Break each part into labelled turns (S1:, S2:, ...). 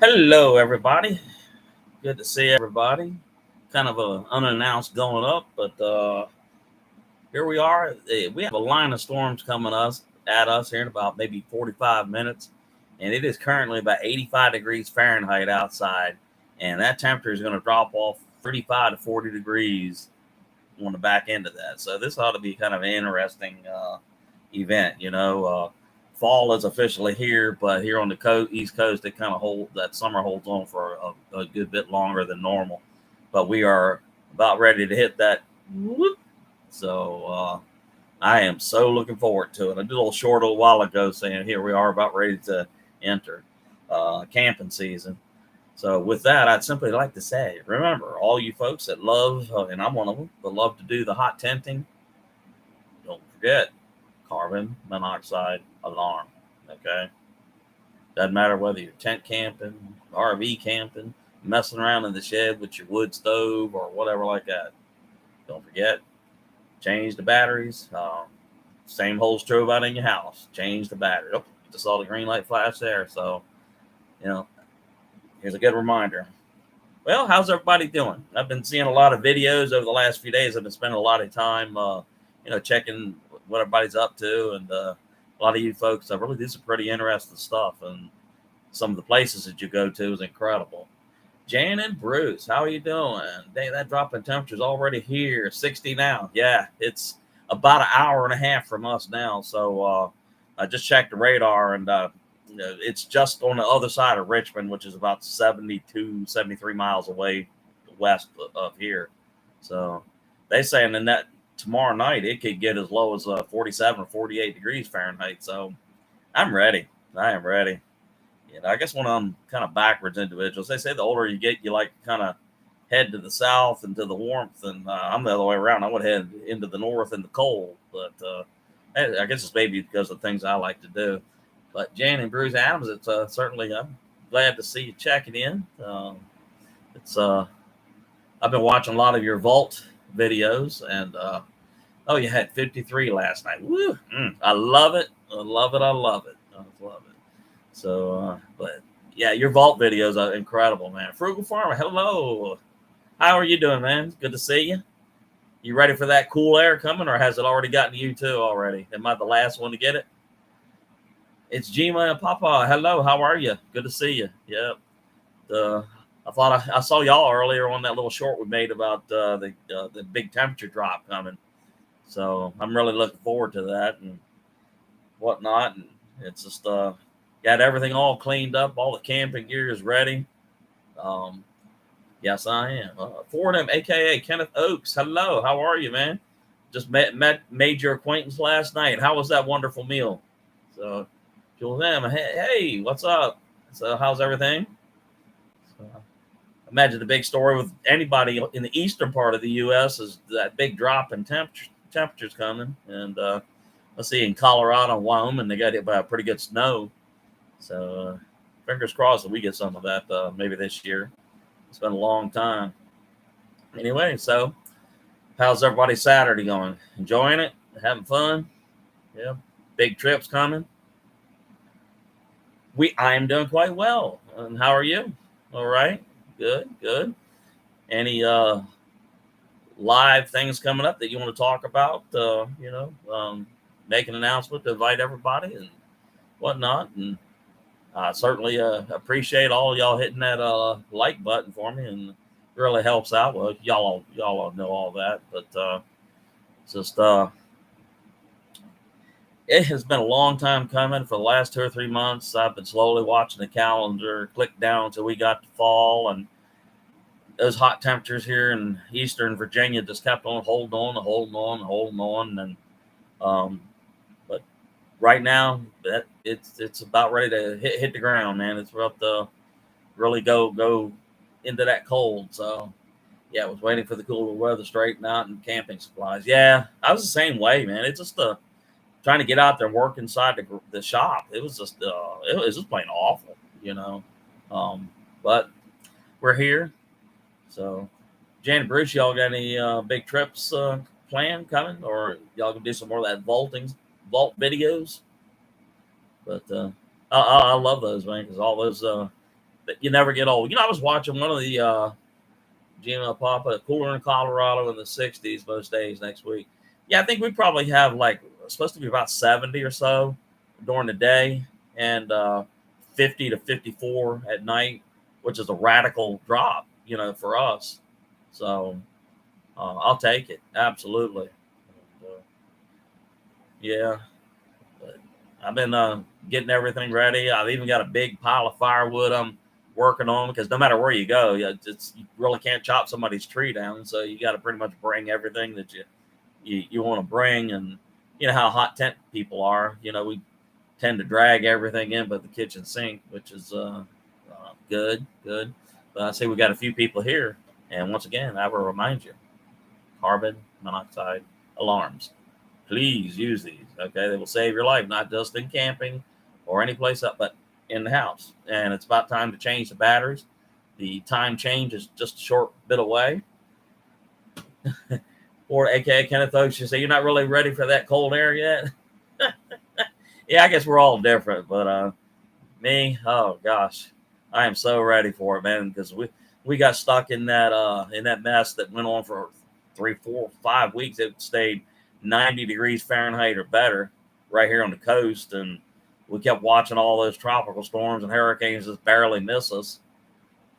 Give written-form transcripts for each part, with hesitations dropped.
S1: Hello, everybody. Good to see everybody. Kind of a unannounced going up, but here we are. We have a line of storms coming at us here in about maybe 45 minutes, and it is currently about 85 degrees Fahrenheit outside, and that temperature is going to drop off 35 to 40 degrees on the back end of that. So this ought to be kind of an interesting event. Fall is officially here, but here on the East Coast, it kind of that summer holds on for a good bit longer than normal. But we are about ready to hit that. Whoop. So I am so looking forward to it. I did a little short a little while ago saying here we are about ready to enter camping season. So with that, I'd simply like to say, remember, all you folks that love, and I'm one of them, that love to do the hot tenting, don't forget carbon monoxide alarm. Okay? Doesn't matter whether you're tent camping, RV camping, messing around in the shed with your wood stove or whatever like that. Don't forget, change the batteries. Same holds true about in your house. Change the battery. Oh, just saw the green light flash there. So, here's a good reminder. Well, how's everybody doing? I've been seeing a lot of videos over the last few days. I've been spending a lot of time, checking what everybody's up to, and a lot of you folks, I really do some pretty interesting stuff, and some of the places that you go to is incredible. Jan and Bruce, how are you doing? Dang, that drop in temperature is already here, 60 now. Yeah, it's about an hour and a half from us now. So I just checked the radar, and it's just on the other side of Richmond, which is about 72, 73 miles away west of here. So they saying in that tomorrow night it could get as low as 47 or 48 degrees Fahrenheit. So I'm ready. I am ready. I guess one of them kind of backwards individuals. They say the older you get, you like kind of head to the south and to the warmth, and I'm the other way around. I would head into the north and the cold, but I guess it's maybe because of things I like to do. But Jan and Bruce Adams, it's certainly I'm glad to see you checking in. It's I've been watching a lot of your vault videos, and oh, you had 53 last night. Woo! I love it. I love it. I love it. I love it. So, but yeah, your vault videos are incredible, man. Frugal Farmer, hello. How are you doing, man? Good to see you. You ready for that cool air coming, or has it already gotten to you too already? Am I the last one to get it? It's Gma and Papa. Hello, how are you? Good to see you. Yep. I thought I saw y'all earlier on that little short we made about the big temperature drop coming. So I'm really looking forward to that and whatnot. And it's just got everything all cleaned up. All the camping gear is ready. Yes, I am. Fordham, a.k.a. Kenneth Oakes. Hello. How are you, man? Just made your acquaintance last night. How was that wonderful meal? So, Jules M., hey, what's up? So, how's everything? So, imagine the big story with anybody in the eastern part of the U.S. is that big drop in temperatures coming. And let's see, in Colorado and Wyoming, they got hit by a pretty good snow. So, fingers crossed that we get some of that maybe this year. It's been a long time. Anyway, so how's everybody Saturday going? Enjoying it? Having fun? Yeah. Big trips coming? I am doing quite well. And how are you? All right. Good. Any live things coming up that you want to talk about? Make an announcement to invite everybody and whatnot. And I certainly appreciate all y'all hitting that like button for me, and it really helps out. Well, y'all all know all that, but it's just it has been a long time coming. For the last 2 or 3 months, I've been slowly watching the calendar click down until we got to fall, and those hot temperatures here in eastern Virginia just kept on holding on, and but right now that it's about ready to hit the ground, man. It's about to really go into that cold. So yeah, I was waiting for the cooler weather to straighten out and camping supplies. Yeah, I was the same way, man. It's just trying to get out there and work inside the shop. It was just plain awful, but we're here. So Jan and Bruce, y'all got any big trips planned coming, or y'all gonna do some more of that vault videos? But I love those, man, because all those you never get old. I was watching one of the Gina Papa cooler in Colorado in the 60s most days next week. Yeah, I think we probably have like supposed to be about 70 or so during the day, and 50 to 54 at night, which is a radical drop, for us. So I'll take it absolutely. Yeah, but I've been getting everything ready. I've even got a big pile of firewood I'm working on, because no matter where you go, you really can't chop somebody's tree down. So you got to pretty much bring everything that you want to bring. And you know how hot tent people are. We tend to drag everything in but the kitchen sink, which is good. But I see we got a few people here. And once again, I will remind you, carbon monoxide alarms. Please use these. Okay, they will save your life, not just in camping or any place up, but in the house. And it's about time to change the batteries. The time change is just a short bit away. Or AKA Kenneth Oaks, you say you're not really ready for that cold air yet. Yeah, I guess we're all different, but me, oh gosh, I am so ready for it, man, because we got stuck in that mess that went on for 3, 4, 5 weeks. It stayed 90 degrees Fahrenheit or better right here on the coast, and we kept watching all those tropical storms and hurricanes just barely miss us,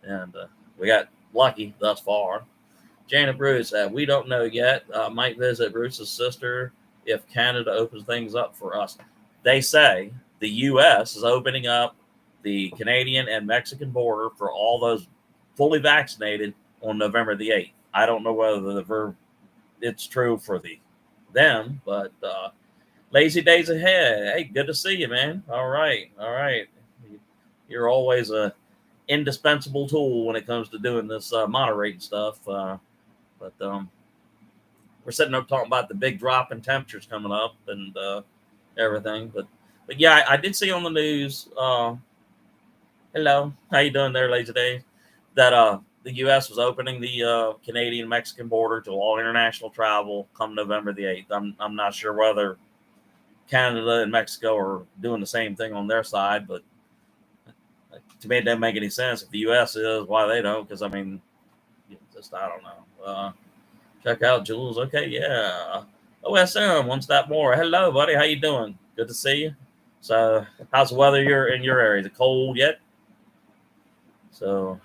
S1: and we got lucky thus far. Janet Bruce, we don't know yet. Might visit Bruce's sister if Canada opens things up for us. They say the U.S. is opening up the Canadian and Mexican border for all those fully vaccinated on November the 8th. I don't know whether it's true for them, but lazy days ahead. Hey, good to see you, man. All right. You're always a indispensable tool when it comes to doing this moderating stuff. But we're sitting up talking about the big drop in temperatures coming up and everything. But yeah, I did see on the news. Hello, how you doing there, Lazy Dave? That the U.S. was opening the Canadian-Mexican border to all international travel come November the 8th. I'm not sure whether Canada and Mexico are doing the same thing on their side, but to me it doesn't make any sense. If the U.S. is, why they don't? Because I mean, just I don't know. Check out Jules. Okay, yeah. OSM, one step more. Hello, buddy. How you doing? Good to see you. So, how's the weather in your area? Is it cold yet? So,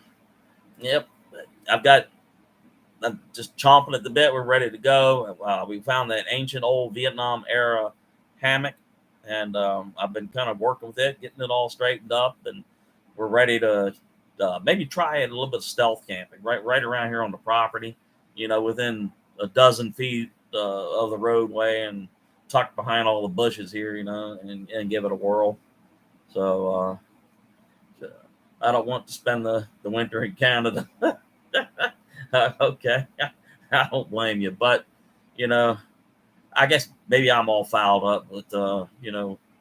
S1: yep. I'm just chomping at the bit. We're ready to go. We found that ancient old Vietnam era hammock, and I've been kind of working with it, getting it all straightened up, and we're ready to maybe try it a little bit of stealth camping right around here on the property. Within a dozen feet of the roadway and tucked behind all the bushes here, and give it a whirl. So I don't want to spend the winter in Canada. Okay. I don't blame you. But, I guess maybe I'm all fouled up. But,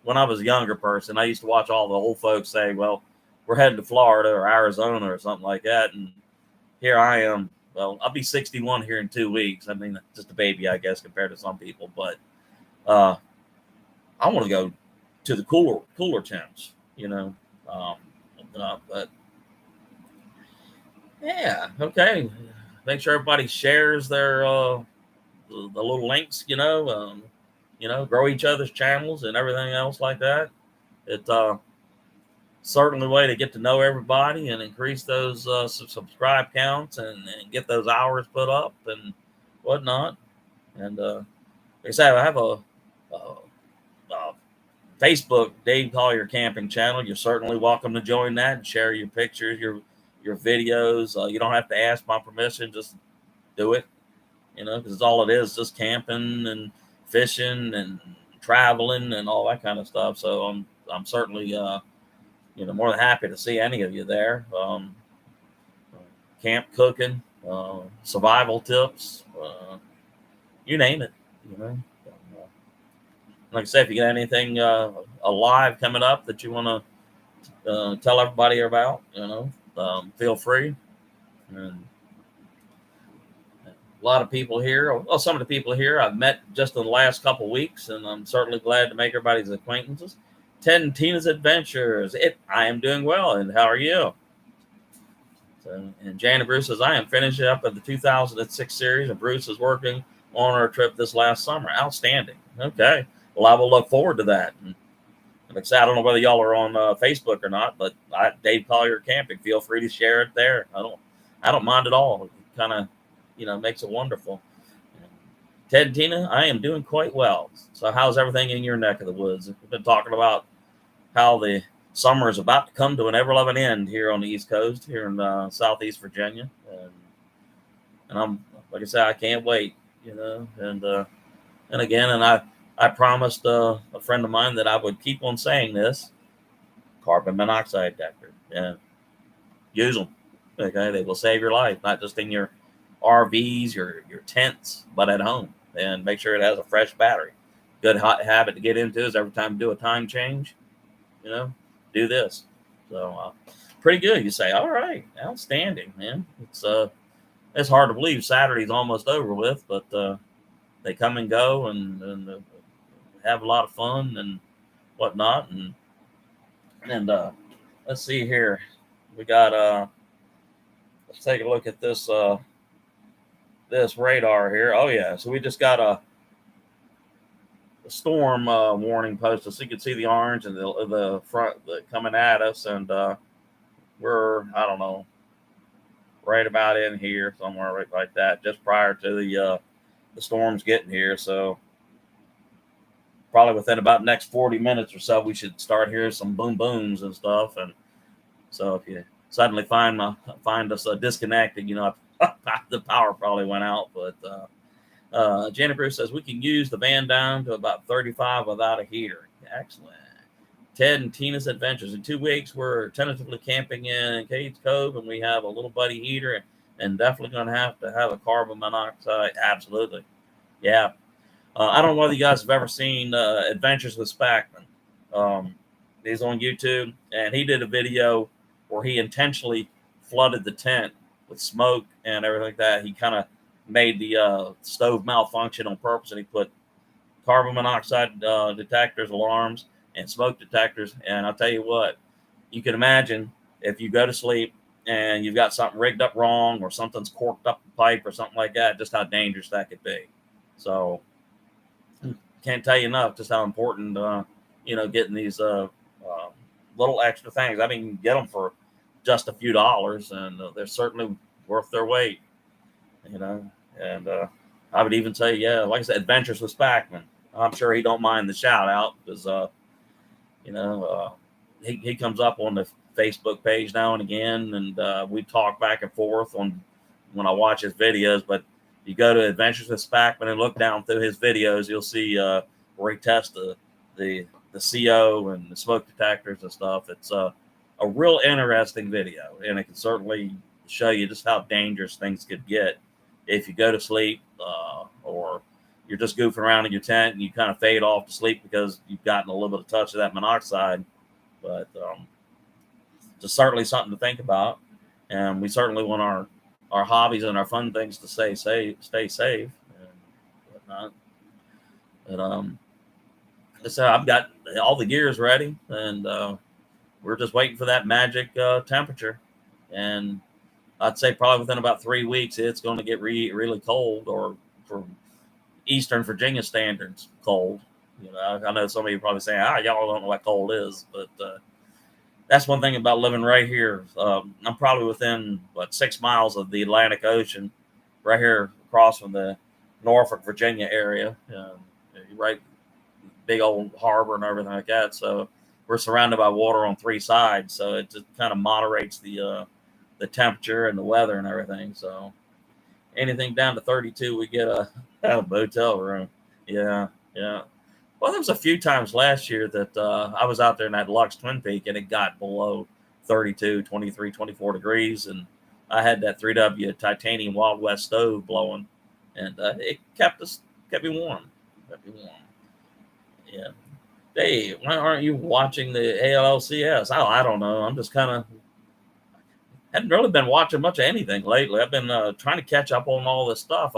S1: when I was a younger person, I used to watch all the old folks say, well, we're heading to Florida or Arizona or something like that. And here I am. Well, I'll be 61 here in 2 weeks. I mean, just a baby, I guess, compared to some people. But I want to go to the cooler temps, but yeah, okay. Make sure everybody shares their the little links, grow each other's channels and everything else like that. It's certainly a way to get to know everybody and increase those subscribe counts and get those hours put up and whatnot. And like I said, I have a Facebook Dave Collier camping channel. You're certainly welcome to join that and share your pictures, your videos. You don't have to ask my permission; just do it. Because it's all it is, just camping and fishing and traveling and all that kind of stuff. So I'm certainly more than happy to see any of you there. Camp cooking, survival tips, you name it. Like I said, if you got anything alive coming up that you want to tell everybody about, feel free. And a lot of people here, well, some of the people here I've met just in the last couple of weeks, and I'm certainly glad to make everybody's acquaintances. Ted and Tina's Adventures. I am doing well, and how are you? So, and Jan and Bruce says, I am finishing up at the 2006 series, and Bruce is working on our trip this last summer. Outstanding. Okay. Well, I will look forward to that. And like I said, I don't know whether y'all are on Facebook or not, but Dave Collier Camping. Feel free to share it there. I don't mind at all. It kind of, makes it wonderful. Ted and Tina, I am doing quite well. So how's everything in your neck of the woods? We've been talking about how the summer is about to come to an ever-loving end here on the East Coast, here in Southeast Virginia. And I'm, like I said, I can't wait, and again, and I promised a friend of mine that I would keep on saying this: carbon monoxide detector. Yeah, use them. Okay, they will save your life, not just in your RVs, your tents, but at home. And make sure it has a fresh battery. Good hot habit to get into is every time you do a time change, do this. So pretty good. You say, all right, outstanding, man. It's hard to believe Saturday's almost over with, but they come and go and have a lot of fun and whatnot. And let's see here. We got let's take a look at this this radar here. Oh yeah, so we just got a storm warning posted, so you can see the orange and the front coming at us, and we're, I don't know, right about in here somewhere, right like that, just prior to the storms getting here. So probably within about next 40 minutes or so, we should start hearing some boom booms and stuff. And so if you suddenly find us disconnected, the power probably went out. But Janet Bruce says we can use the van down to about 35 without a heater. Excellent. Ted and Tina's adventures. In 2 weeks, we're tentatively camping in Cades Cove, and we have a little buddy heater, and definitely going to have a carbon monoxide. Absolutely. Yeah. I don't know whether you guys have ever seen Adventures with Spackman. He's on YouTube, and he did a video where he intentionally flooded the tent with smoke and everything like that. He kind of made the stove malfunction on purpose, and he put carbon monoxide detectors, alarms, and smoke detectors. And I'll tell you what, you can imagine if you go to sleep and you've got something rigged up wrong, or something's corked up the pipe or something like that, just how dangerous that could be. So can't tell you enough just how important, getting these little extra things. I mean, you can get them for just a few dollars, and they're certainly worth their weight, And I would even say, yeah, like I said, Adventures with Spackman. I'm sure he don't mind the shout out because, he comes up on the Facebook page now and again, and we talk back and forth on when I watch his videos. But you go to Adventures with Spackman and look down through his videos, you'll see where he tests the CO and the smoke detectors and stuff. It's a real interesting video, and it can certainly show you just how dangerous things could get if you go to sleep or you're just goofing around in your tent and you kind of fade off to sleep because you've gotten a little bit of touch of that monoxide. But just certainly something to think about, and we certainly want our hobbies and our fun things to stay safe and whatnot. But so I've got all the gears ready, and we're just waiting for that magic temperature. And I'd say probably within about 3 weeks, it's going to get really cold, or for Eastern Virginia standards, cold. I know some of you are probably saying, y'all don't know what cold is, but that's one thing about living right here. I'm probably within 6 miles of the Atlantic Ocean, right here across from the Norfolk, Virginia area, right, big old harbor and everything like that. So we're surrounded by water on 3 sides, so it just kind of moderates the temperature and the weather and everything. So anything down to 32, we get a motel room. Yeah. Well, there was a few times last year that I was out there in that Lux Twin Peak, and it got below 32, 23, 24 degrees. And I had that 3W titanium Wild West stove blowing, and it kept me warm. Yeah. Dave, why aren't you watching the ALCS? I don't know. I'm just kind of hadn't really been watching much of anything lately. I've been trying to catch up on all this stuff.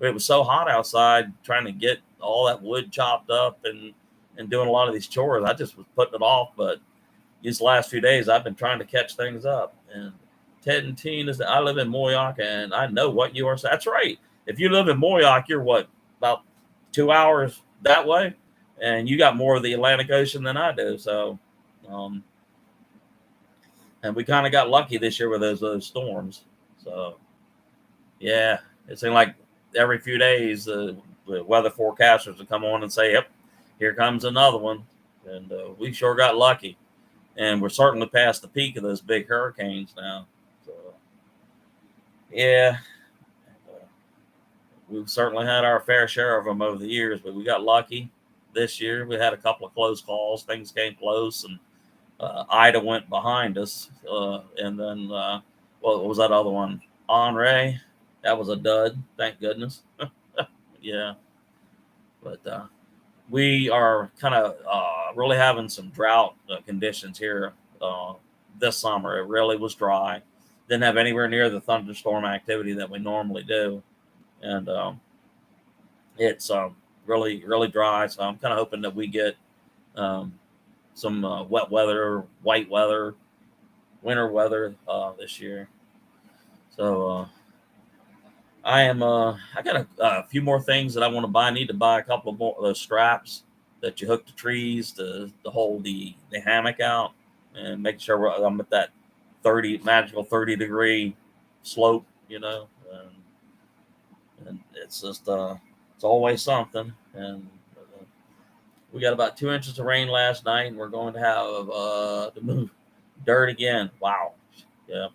S1: It was so hot outside, trying to get all that wood chopped up and doing a lot of these chores. I just was putting it off. But these last few days, I've been trying to catch things up. And Ted and Tina, I live in Moyock, and I know what you are saying. That's right. If you live in Moyock, you're what, about 2 hours that way, and you got more of the Atlantic Ocean than I do. So, um, and we kind of got lucky this year with those storms. So, yeah, it seemed like every few days the weather forecasters would come on and say, "Yep, here comes another one," and we sure got lucky. And we're certainly past the peak of those big hurricanes now. So, yeah, we've certainly had our fair share of them over the years, but we got lucky this year. We had a couple of close calls. Things came close, and Ida went behind us. And then, what was that other one? Henri. That was a dud. Thank goodness. Yeah. But we are kind of really having some drought conditions here this summer. It really was dry. Didn't have anywhere near the thunderstorm activity that we normally do. And it's really, really dry. So I'm kind of hoping that we get um, some wet weather, white weather, winter weather this year. So I got a few more things that I want to buy. I need to buy a couple of more of those straps that you hook to trees to hold the hammock out and make sure I'm at that magical 30-degree slope, and it's just it's always something. And we got about 2 inches of rain last night, and we're going to have to move dirt again. Wow. Yeah.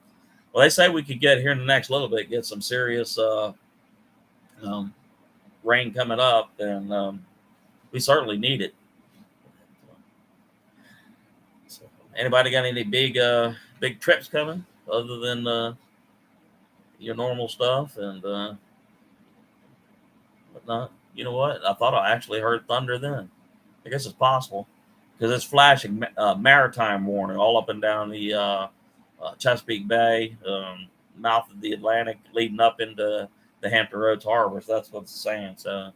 S1: Well, they say we could get here in the next little bit, get some serious um, rain coming up, and we certainly need it. So, anybody got any big trips coming other than your normal stuff and whatnot? You know what? I thought I actually heard thunder then. I guess it's possible because it's flashing maritime warning all up and down the Chesapeake Bay, mouth of the Atlantic, leading up into the Hampton Roads Harbor. So that's what it's saying. So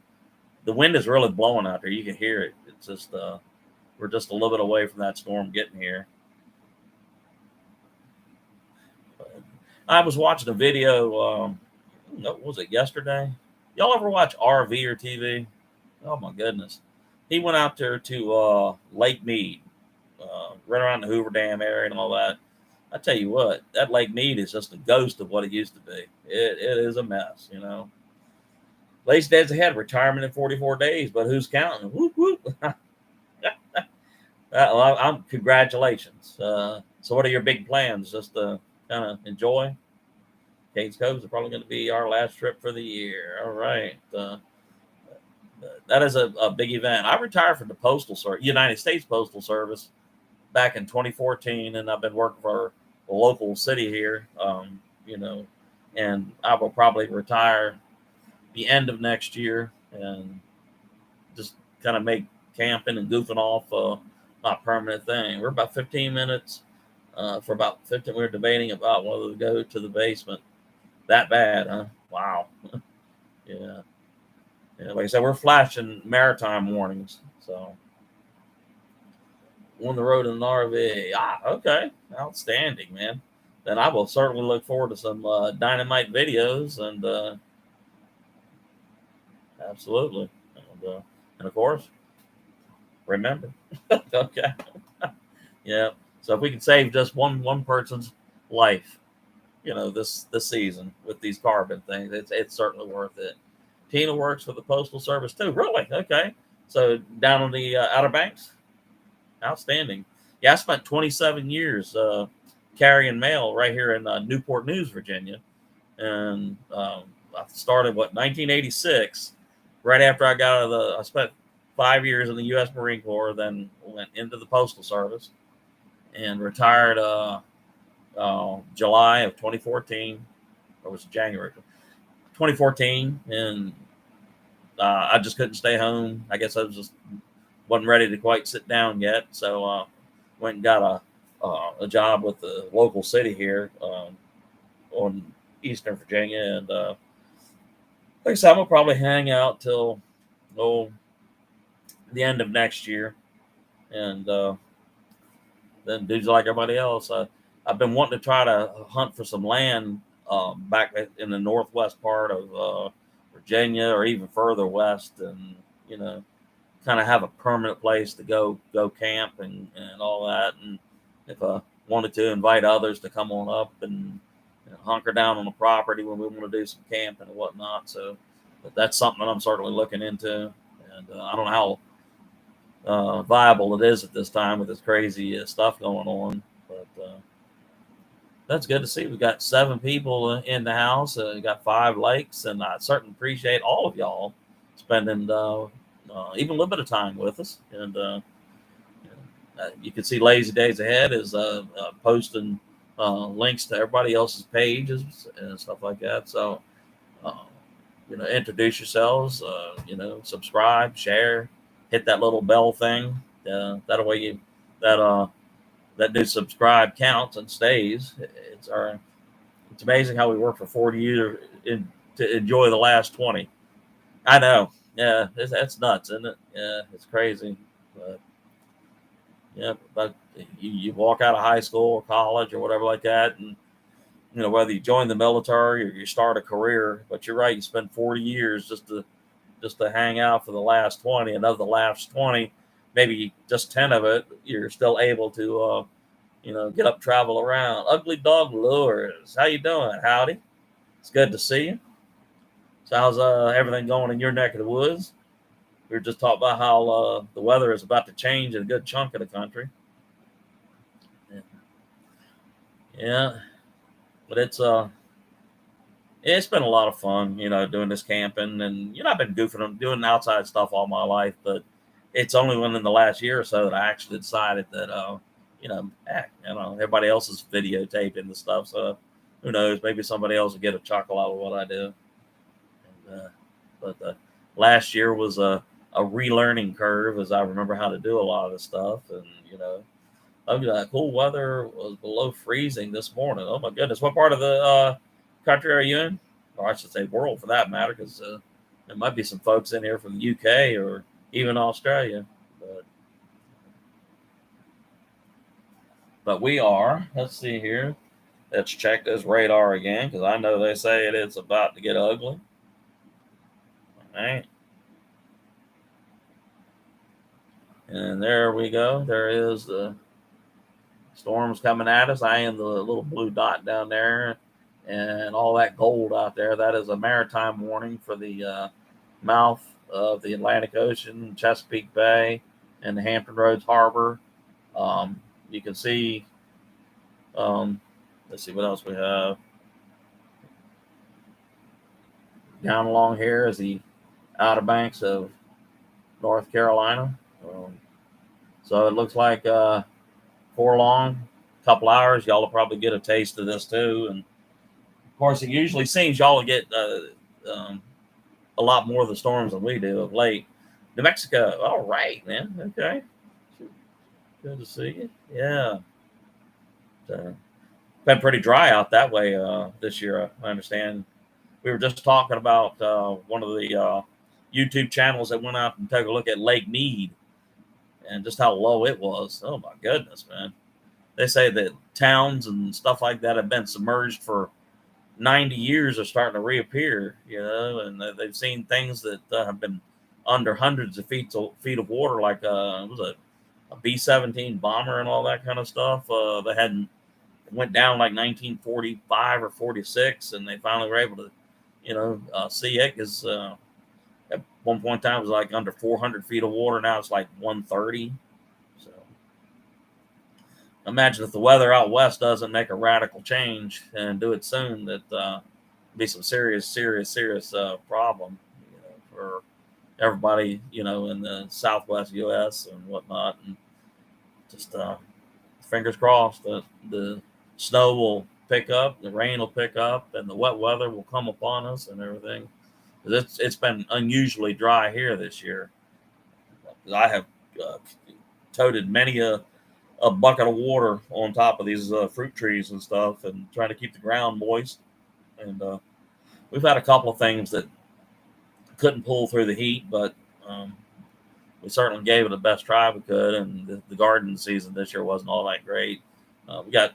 S1: the wind is really blowing out there. You can hear it. It's just we're just a little bit away from that storm getting here. But I was watching a video. What was it, yesterday? Y'all ever watch RV or TV? Oh my goodness! He went out there to Lake Mead, right around the Hoover Dam area and all that. I tell you what, that Lake Mead is just a ghost of what it used to be. It is a mess, Lace Dad's ahead, retirement in 44 days, but who's counting? Whoop, whoop. Congratulations. So what are your big plans? Just to kind of enjoy? Cades Cove is probably going to be our last trip for the year. All right. That is a big event. I retired from the Postal Service, United States Postal Service, back in 2014, and I've been working for a local city here, and I will probably retire the end of next year and just kind of make camping and goofing off my permanent thing. We're about 15 minutes for about 15. We're debating about whether to go to the basement. That bad, huh? Wow. Yeah. Yeah. Like I said, we're flashing maritime warnings. So on the road in an RV. Okay. Outstanding, man. Then I will certainly look forward to some dynamite videos and absolutely. And of course, remember. Okay. Yeah. So if we can save just one person's life, this season with these carbon things, it's certainly worth it. Tina works for the Postal Service too. Really? Okay. So down on the Outer Banks. Outstanding. Yeah, I spent 27 years carrying mail right here in Newport News, Virginia, and I started 1986. Right after I got out of I spent 5 years in the U.S. Marine Corps, then went into the Postal Service, and retired July of 2014, or was it January 2014, and I just couldn't stay home. I guess I wasn't ready to quite sit down yet, so went and got a job with the local city here on Eastern Virginia, and like I said, I'm gonna probably hang out till the end of next year, and then do like everybody else. I've been wanting to try to hunt for some land back in the northwest part of Virginia or even further west, and you know, kind of have a permanent place to go camp and all that. And if I wanted to invite others to come on up and hunker down on the property when we want to do some camping and whatnot. So, but that's something that I'm certainly looking into. And I don't know how viable it is at this time with this crazy stuff going on, but that's good to see. We got 7 people in the house. We got 5 lakes, and I certainly appreciate all of y'all spending even a little bit of time with us. And you can see Lazy Days Ahead is posting links to everybody else's pages and stuff like that. So, uh, introduce yourselves. Subscribe, share, hit that little bell thing. That way that new subscribe counts and stays. It's amazing how we work for 40 years to enjoy the last 20. I know. Yeah, that's nuts, isn't it? Yeah, it's crazy. But yeah, but you walk out of high school or college or whatever like that, and whether you join the military or you start a career, but you're right, you spend 40 years just to hang out for the last 20, and of the last 20, maybe just 10 of it, you're still able to get up, travel around. Ugly Dog Lures, how you doing? Howdy, it's good to see you. So how's everything going in your neck of the woods? We were just talking about how the weather is about to change in a good chunk of the country. Yeah, but it's been a lot of fun, doing this camping, and I've been goofing on doing outside stuff all my life, but it's only within the last year or so that I actually decided that everybody else is videotaping the stuff, so who knows, maybe somebody else will get a chuckle out of what I do. And, but last year was a relearning curve, as I remember how to do a lot of this stuff, and cool weather was below freezing this morning. Oh my goodness, what part of the country are you in? Or I should say world for that matter, because there might be some folks in here from the UK or even Australia. But we are. Let's see here. Let's check this radar again, because I know they say it's about to get ugly. All right. And there we go. There is the storms coming at us. I am the little blue dot down there, and all that gold out there. That is a maritime warning for the mouth of the Atlantic Ocean, Chesapeake Bay, and the Hampton Roads Harbor. You can see. Let's see what else we have. Down along here is the Outer Banks of North Carolina. So it looks like for long, couple hours, y'all will probably get a taste of this too. And of course, it usually seems y'all will get a lot more of the storms than we do of late. New Mexico, all right, man. Okay, good to see you. Yeah, been pretty dry out that way this year. I understand. We were just talking about one of the YouTube channels that went out and took a look at Lake Mead and just how low it was. Oh my goodness, man. They say that towns and stuff like that have been submerged for 90 years are starting to reappear, and they've seen things that have been under hundreds of feet of water, like was a B-17 bomber and all that kind of stuff. They hadn't went down like 1945 or 46, and they finally were able to, see it, because at one point in time it was like under 400 feet of water. Now it's like 130. So imagine if the weather out west doesn't make a radical change and do it soon, that be some serious problem, for everybody, in the Southwest U.S. and whatnot. And just fingers crossed that the snow will pick up, the rain will pick up, and the wet weather will come upon us and everything. It's been unusually dry here this year. I have toted many a bucket of water on top of these fruit trees and stuff, and trying to keep the ground moist. And we've had a couple of things that couldn't pull through the heat, but we certainly gave it the best try we could. And the garden season this year wasn't all that great. We got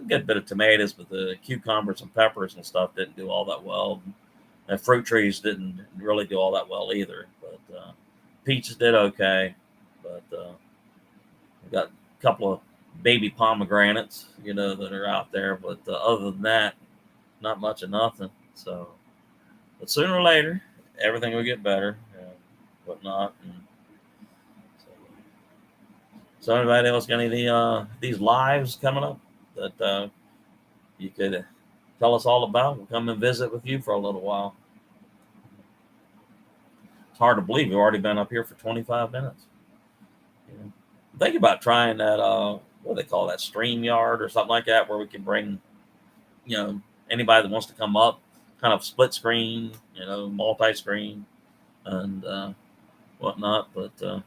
S1: good bit of tomatoes, but the cucumbers and peppers and stuff didn't do all that well. And fruit trees didn't really do all that well either. But peaches did okay. But we got a couple of baby pomegranates, that are out there. But other than that, not much of nothing. So, but sooner or later, everything will get better and whatnot. And so anybody else got any these lives coming up that you could tell us all about? We'll come and visit with you for a little while. It's hard to believe we've already been up here for 25 minutes. Think about trying that, what do they call that, StreamYard or something like that, where we can bring, anybody that wants to come up, kind of split screen, multi-screen and whatnot. But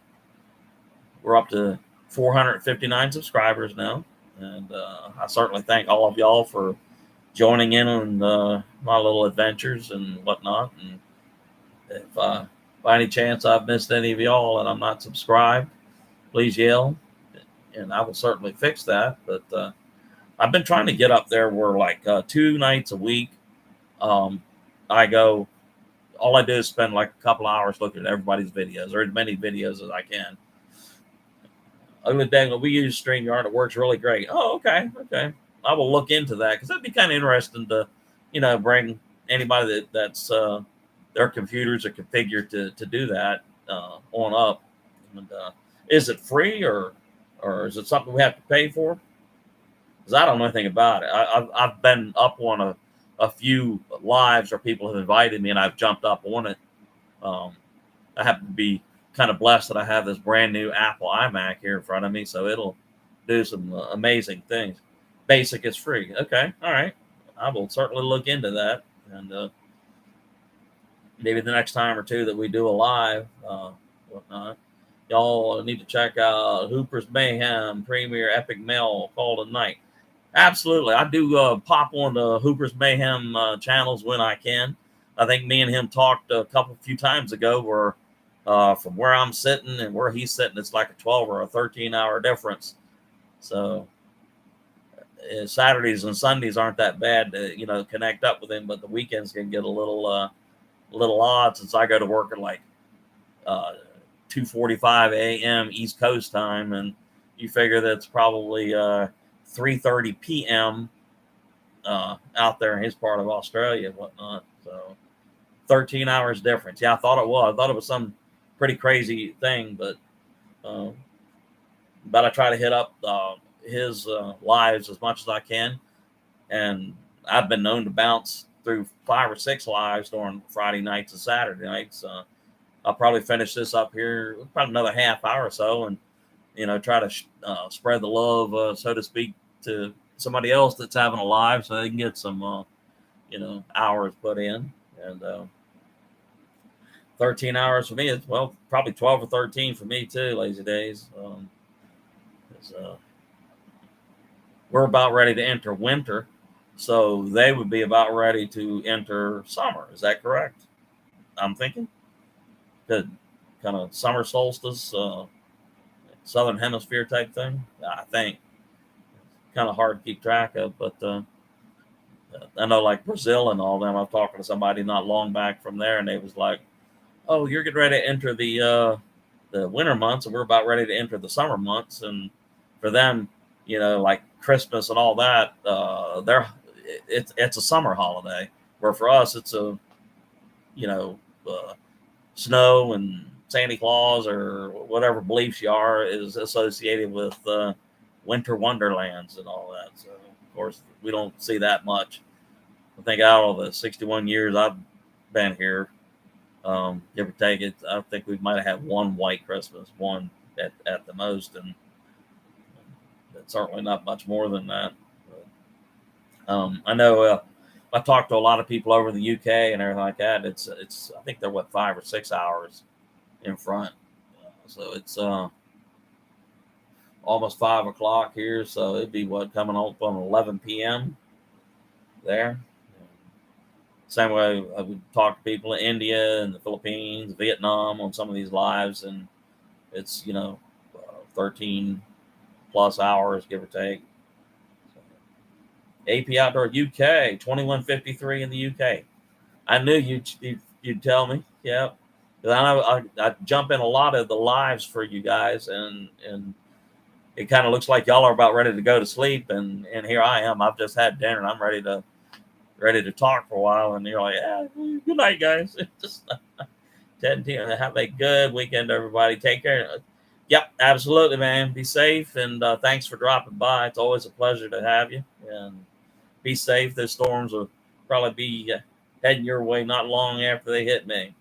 S1: we're up to 459 subscribers now. And I certainly thank all of y'all for joining in on my little adventures and whatnot. And if by any chance I've missed any of y'all and I'm not subscribed, please yell, and I will certainly fix that. But I've been trying to get up there where like 2 nights a week, I go, all I do is spend like a couple hours looking at everybody's videos, or as many videos as I can. We use StreamYard. It works really great. Oh, okay. I will look into that because that'd be kind of interesting to, bring anybody that's their computers are configured to do that on up. And is it free or is it something we have to pay for? Because I don't know anything about it. I've been up on a few lives where people have invited me and I've jumped up on it. I happen to be kind of blessed that I have this brand new Apple iMac here in front of me, so it'll do some amazing things. Basic is free. Okay, all right. I will certainly look into that, and maybe the next time or two that we do a live, whatnot, y'all need to check out Hooper's Mayhem Premier Epic Mail Call Tonight. Absolutely, I do pop on the Hooper's Mayhem channels when I can. I think me and him talked a few times ago where from where I'm sitting and where he's sitting, it's like a 12 or a 13-hour difference. So Saturdays and Sundays aren't that bad to connect up with him, but the weekends can get a little odd since I go to work at like 2:45 a.m. East Coast time, and you figure that's probably 3:30 p.m. Out there in his part of Australia and whatnot. So 13 hours difference. Yeah, I thought it was some pretty crazy thing, but I try to hit up his lives as much as I can, and I've been known to bounce through 5 or 6 lives during Friday nights and Saturday nights. I'll probably finish this up here probably another half hour or so, and try to spread the love, so to speak, to somebody else that's having a live, so they can get some hours put in. And 13 hours for me is, well, probably 12 or 13 for me too, lazy days. We're about ready to enter winter, so they would be about ready to enter summer. Is that correct? I'm thinking. Good. Kind of summer solstice, southern hemisphere type thing, I think. Kind of hard to keep track of, but I know like Brazil and all them. I was talking to somebody not long back from there, and they was like, "Oh, you're getting ready to enter the winter months, and we're about ready to enter the summer months." And for them, like Christmas and all that, it's a summer holiday. Where for us, it's a snow and Santa Claus or whatever beliefs you are is associated with winter wonderlands and all that. So of course we don't see that much. I think out of the 61 years I've been here, give or take it, I think we might have had one white Christmas, one at the most, and it's certainly not much more than that. But, I know I talked to a lot of people over in the UK and everything like that. It's I think they're 5 or 6 hours in front, so it's almost 5 o'clock here. So it'd be coming up on 11 p.m. there. Same way I would talk to people in India and the Philippines, Vietnam on some of these lives, and it's 13 plus hours, give or take. So AP Outdoor UK, 2153 in the UK. I knew you'd tell me. Yeah. I jump in a lot of the lives for you guys, and it kind of looks like y'all are about ready to go to sleep, and here I am. I've just had dinner, and I'm ready to talk for a while, and you're like, yeah, good night, guys. Just 10 10. Have a good weekend, everybody. Take care. Yep, absolutely, man. Be safe, and thanks for dropping by. It's always a pleasure to have you, and be safe. Those storms will probably be heading your way not long after they hit me.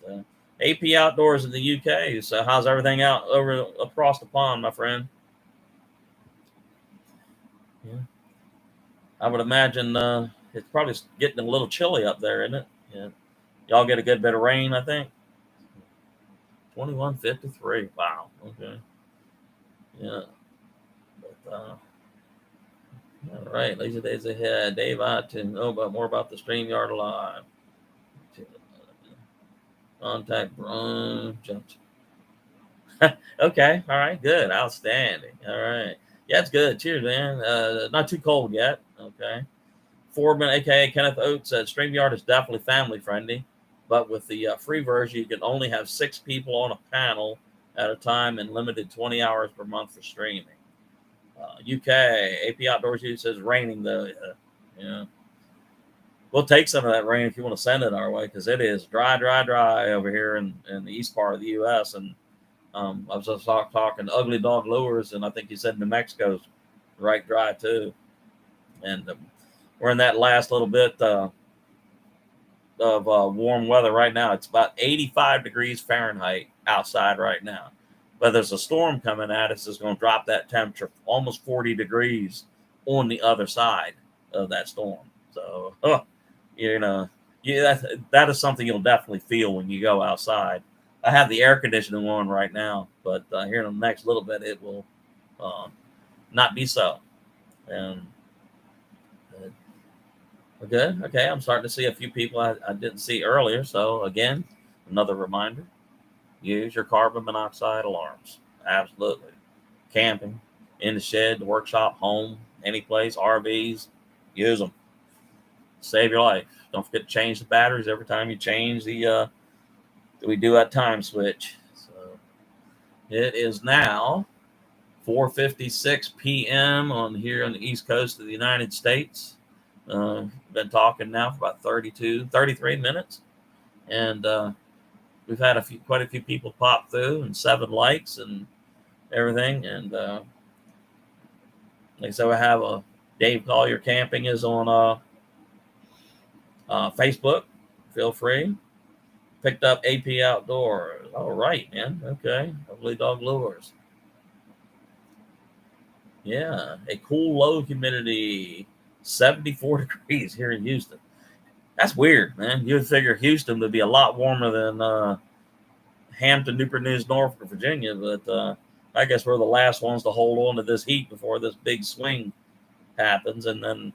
S1: But AP Outdoors in the UK. So how's everything out over across the pond, my friend? Yeah, I would imagine it's probably getting a little chilly up there, isn't it? Yeah, y'all get a good bit of rain, I think. 2153. Wow. Okay. Yeah. But, all right. Lazy days ahead. Dave, I to know more about the StreamYard Live. Contact Brian Johnson. Okay. All right. Good. Outstanding. All right. Yeah, it's good. Cheers, man. Not too cold yet. Okay. Foreman, aka Kenneth Oates, said StreamYard is definitely family friendly, but with the free version, you can only have 6 people on a panel at a time and limited 20 hours per month for streaming. UK, AP Outdoors U says raining though. Yeah. We'll take some of that rain if you want to send it our way, because it is dry, dry, dry over here in the east part of the U.S. And I was just talking to Ugly Dog Lures, and I think he said New Mexico's right dry too. And we're in that last little bit of warm weather right now. It's about 85 degrees Fahrenheit outside right now. But there's a storm coming at us that's going to drop that temperature almost 40 degrees on the other side of that storm. So, you know, yeah, that is something you'll definitely feel when you go outside. I have the air conditioning on right now, but here in the next little bit, it will not be so. And good. Okay, I'm starting to see a few people I didn't see earlier. So again, another reminder: use your carbon monoxide alarms. Absolutely. Camping, in the shed, the workshop, home, any place, RVs, use them. Save your life. Don't forget to change the batteries every time you change the. We do that time switch. So it is now 4:56 p.m. on here on the East Coast of the United States. Been talking now for about 33 minutes, and we've had quite a few people pop through, and 7 likes and everything. And like I said, we have a Dave Collier Camping is on Facebook. Feel free. Picked up AP Outdoors. All right, man. Okay. Ugly Dog Lures. Yeah, a cool low humidity, 74 degrees here in Houston. That's weird, man. You would figure Houston would be a lot warmer than Hampton, Newport News, Norfolk, Virginia, but I guess we're the last ones to hold on to this heat before this big swing happens, and then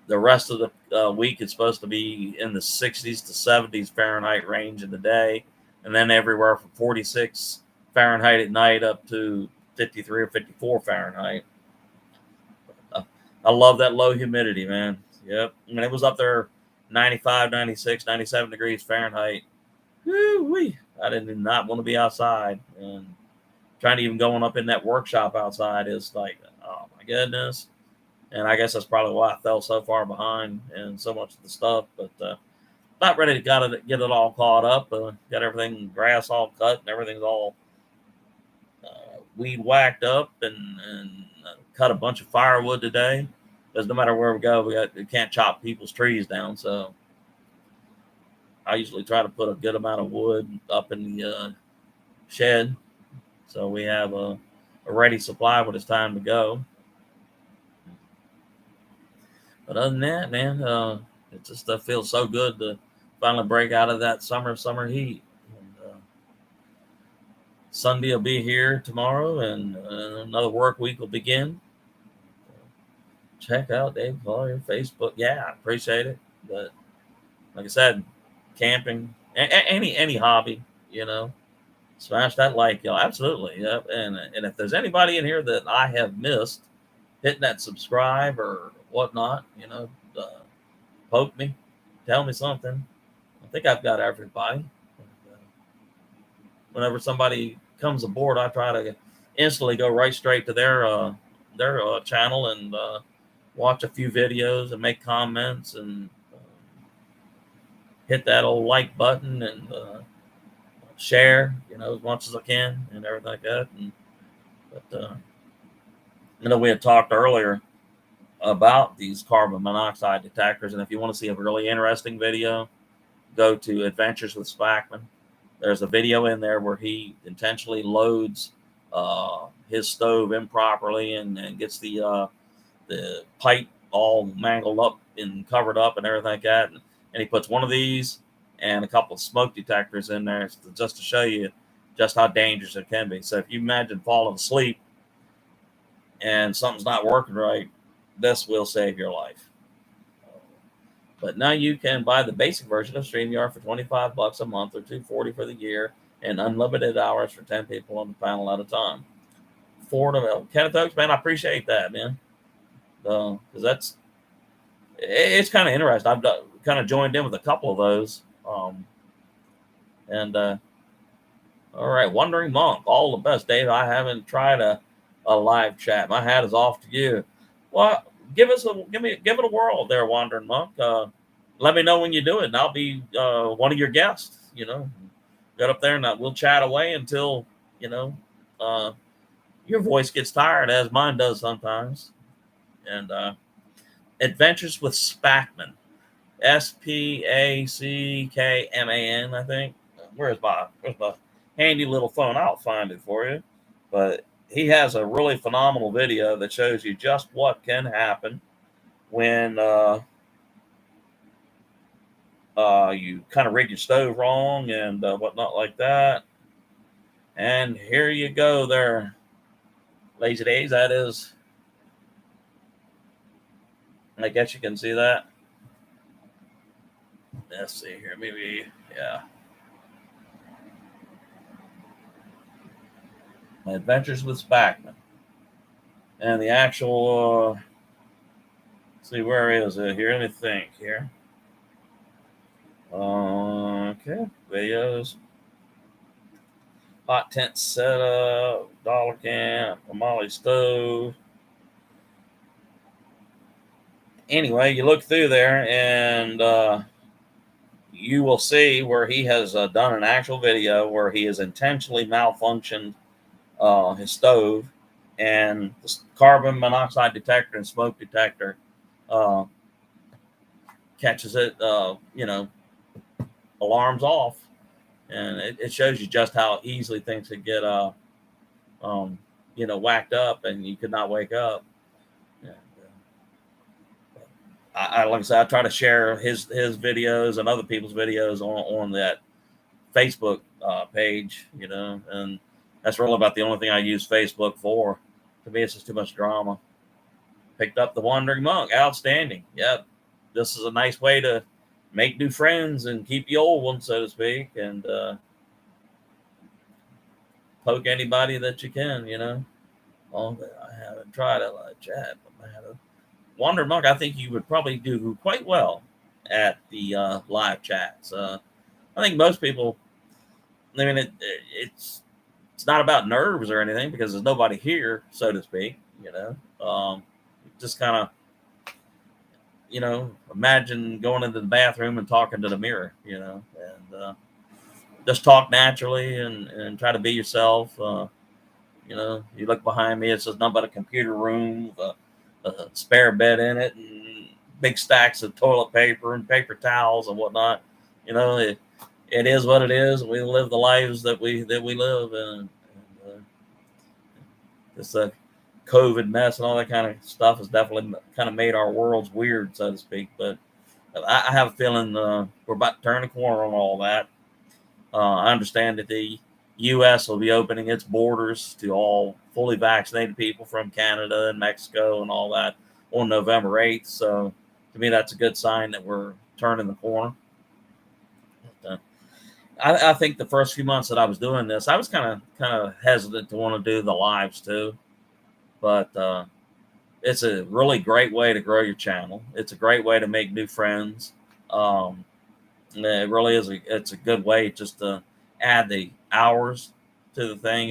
S1: the rest of the week it's supposed to be in the 60s to 70s Fahrenheit range in the day, and then everywhere from 46 Fahrenheit at night up to 53 or 54 Fahrenheit. I love that low humidity, man. Yep. I mean, it was up there 95, 96, 97 degrees Fahrenheit. Woo-wee. I did not want to be outside. And trying to even going up in that workshop outside is like, oh my goodness. And I guess that's probably why I fell so far behind and so much of the stuff. But not ready to get it all caught up. Got everything, grass all cut and everything's all weed whacked up, and cut a bunch of firewood today. Because no matter where we go, we can't chop people's trees down. So I usually try to put a good amount of wood up in the shed, so we have a ready supply when it's time to go. But other than that, man, it just feels so good to finally break out of that summer heat. And, Sunday will be here tomorrow, and another work week will begin. Check out Dave Collier Facebook. Yeah, I appreciate it. But like I said, camping, any hobby, smash that like, absolutely. Yep. And if there's anybody in here that I have missed, hitting that subscribe or whatnot. Poke me, tell me something. I think I've got everybody. Whenever somebody comes aboard, I try to instantly go right straight to their channel and watch a few videos and make comments and hit that old like button and share, as much as I can and everything like that. But we had talked earlier about these carbon monoxide detectors, and if you want to see a really interesting video, go to Adventures with Spackman. There's a video in there where he intentionally loads his stove improperly and gets the pipe all mangled up and covered up and everything like that. And he puts one of these and a couple of smoke detectors in there just to show you just how dangerous it can be. So if you imagine falling asleep and something's not working right, this will save your life. But now you can buy the basic version of StreamYard for $25 a month or $240 for the year and unlimited hours for 10 people on the panel at a time. Kenneth Oaks, man, I appreciate that, man. Because it's kind of interesting. I've kind of joined in with a couple of those. All right, Wandering Monk, all the best, Dave. I haven't tried a live chat. My hat is off to you. Well, give it a whirl there, Wandering Monk. Let me know when you do it, and I'll be one of your guests. Get up there and we'll chat away until your voice gets tired, as mine does sometimes. And Adventures with Spackman, Spackman, I think. Where's my handy little phone? I'll find it for you. But he has a really phenomenal video that shows you just what can happen when you kind of rig your stove wrong and whatnot like that. And here you go there, Lazy Days. That is, I guess you can see that. Let's see here, maybe, yeah. Adventures with Spackman. And the actual, see, where is it here? Let me think here. Okay, videos. Hot tent setup, dollar can, a Molly stove. Anyway, you look through there and you will see where he has done an actual video where he has intentionally malfunctioned his stove, and the carbon monoxide detector and smoke detector catches it, alarms off, and it shows you just how easily things could get whacked up and you could not wake up. And, like I said, I try to share his videos and other people's videos on that Facebook page, and that's really about the only thing I use Facebook for. To me, it's just too much drama. Picked up the Wandering Monk. Outstanding. Yep. This is a nice way to make new friends and keep the old ones, so to speak, and poke anybody that you can, Oh, I haven't tried a live chat, but Wandering Monk, I think you would probably do quite well at the live chats. I think most people, I mean, it's not about nerves or anything because there's nobody here, so to speak, just kind of, imagine going into the bathroom and talking to the mirror, and just talk naturally and try to be yourself. You look behind me, it's just nothing but a computer room with a spare bed in it and big stacks of toilet paper and paper towels and whatnot. It is what it is. We live the lives that we live, and this COVID mess and all that kind of stuff has definitely kind of made our worlds weird, so to speak. But I have a feeling we're about to turn the corner on all that. I understand that the U.S. will be opening its borders to all fully vaccinated people from Canada and Mexico and all that on November 8th. So to me, that's a good sign that we're turning the corner. But, I think the first few months that I was doing this, I was kind of hesitant to want to do the lives too. But it's a really great way to grow your channel. It's a great way to make new friends. Um, it really is. It's a good way just to add the hours to the thing.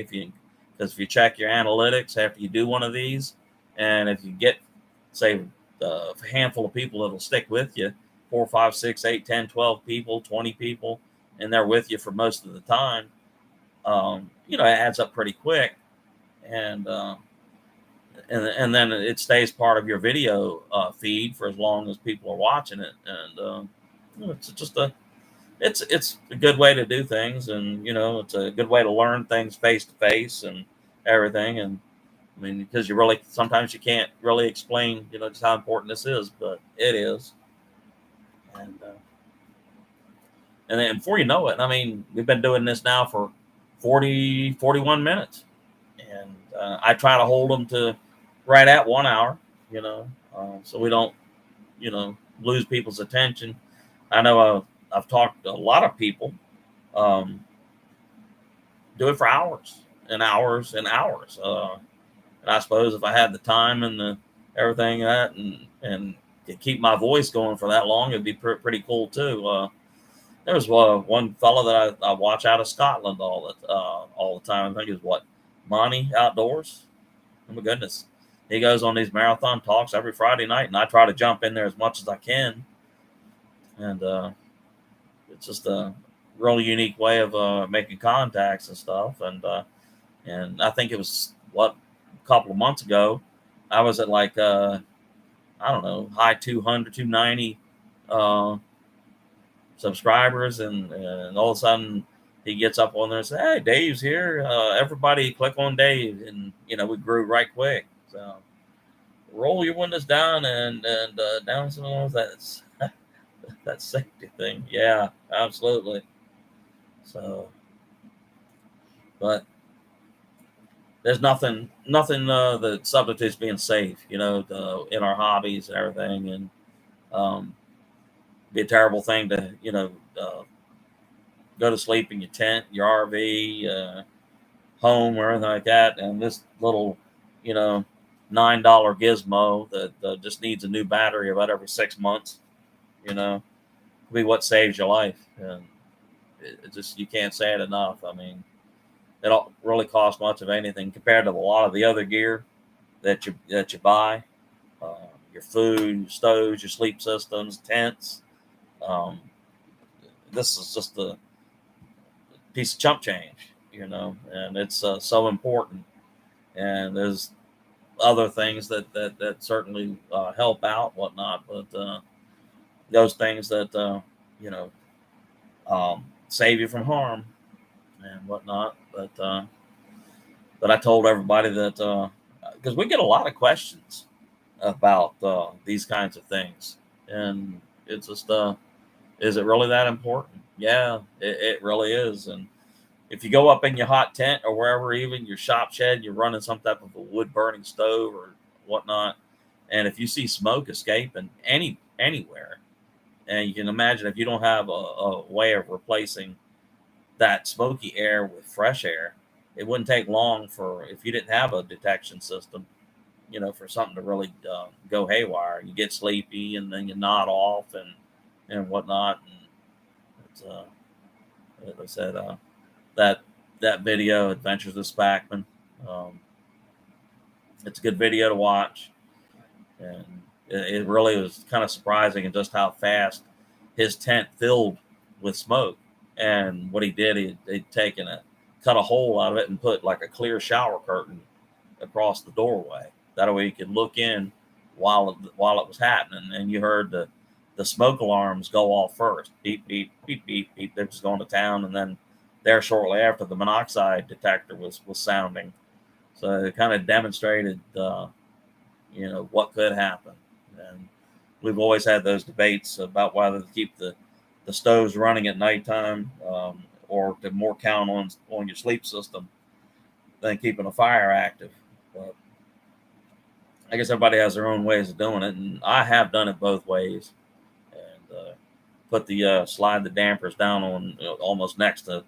S1: Because if you check your analytics after you do one of these, and if you get, say, a handful of people that'll stick with you, 4, 5, 6, 8, 10, 12 people, 20 people, and they're with you for most of the time, it adds up pretty quick. And, and then it stays part of your video feed for as long as people are watching it. And it's just it's a good way to do things, and it's a good way to learn things face to face and everything. And I mean, because you really sometimes you can't really explain just how important this is, but it is. And then before you know it, I mean, we've been doing this now for 41 minutes, and I try to hold them to right at 1 hour, so we don't lose people's attention. I know I've talked to a lot of people um, do it for hours and hours and hours. And I suppose if I had the time and the everything that and to keep my voice going for that long, it'd be pretty cool too. There was one fella that I watch out of Scotland all the time. I think it's Monty Outdoors. Oh my goodness, he goes on these marathon talks every Friday night, and I try to jump in there as much as I can. And it's just a really unique way of making contacts and stuff. And I think it was a couple of months ago, I was at like I don't know, high 200, 290 subscribers, and all of a sudden he gets up on there and says, "Hey, Dave's here. Everybody click on Dave," and we grew right quick. So roll your windows down and down some of that's that safety thing. Yeah, absolutely. So, but there's nothing that substitutes being safe, in our hobbies and everything. And be a terrible thing to go to sleep in your tent, your RV, home, or anything like that, and this little $9 gizmo that just needs a new battery about every 6 months, be what saves your life. And it just, you can't say it enough. I mean, it don't really cost much of anything compared to a lot of the other gear that you buy. Your food, your stoves, your sleep systems, tents. Um, this is just a piece of chump change, and it's so important. And there's other things that certainly help out, whatnot, but those things that save you from harm and whatnot. But I told everybody that because we get a lot of questions about these kinds of things, and it's just is it really that important? Yeah, it really is. And if you go up in your hot tent or wherever, even your shop shed, you're running some type of a wood burning stove or whatnot, and if you see smoke escaping anywhere, and you can imagine if you don't have a way of replacing that smoky air with fresh air, it wouldn't take long for, if you didn't have a detection system, for something to really go haywire. You get sleepy and then you nod off and whatnot. And it's, as I said, that video, Adventures of Spackman, it's a good video to watch. And it really was kind of surprising and just how fast his tent filled with smoke. And what he did, he'd cut a hole out of it and put like a clear shower curtain across the doorway. That way you could look in while it was happening, and you heard the smoke alarms go off first. Beep, beep, beep, beep, beep. They're just going to town. And then there shortly after, the monoxide detector was sounding. So it kind of demonstrated, what could happen. And we've always had those debates about whether to keep the stoves running at nighttime, or to more count on your sleep system than keeping a fire active. But I guess everybody has their own ways of doing it, and I have done it both ways. And put the slide the dampers down on almost next to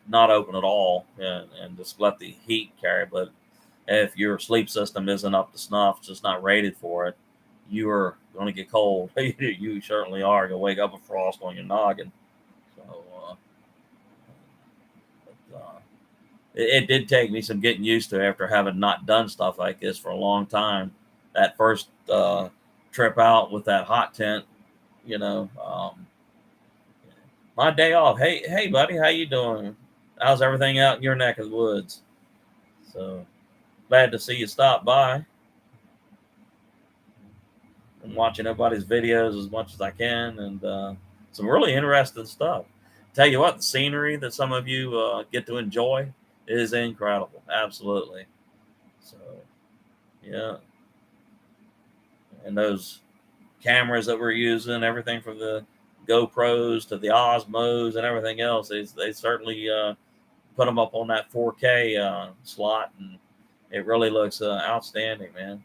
S1: not open at all, and just let the heat carry. But if your sleep system isn't up to snuff, it's just not rated for it, you are going to get cold. You certainly are going to wake up with frost on your noggin. So, it did take me some getting used to after having not done stuff like this for a long time. That first trip out with that hot tent, you know, my day off. Hey, buddy, how you doing? How's everything out in your neck of the woods? So glad to see you stop by. I'm watching everybody's videos as much as I can, and some really interesting stuff. Tell you what, the scenery that some of you get to enjoy is incredible. Absolutely. So, yeah. And those cameras that we're using, everything from the GoPros to the Osmos and everything else, they certainly put them up on that 4K slot, and it really looks outstanding, man.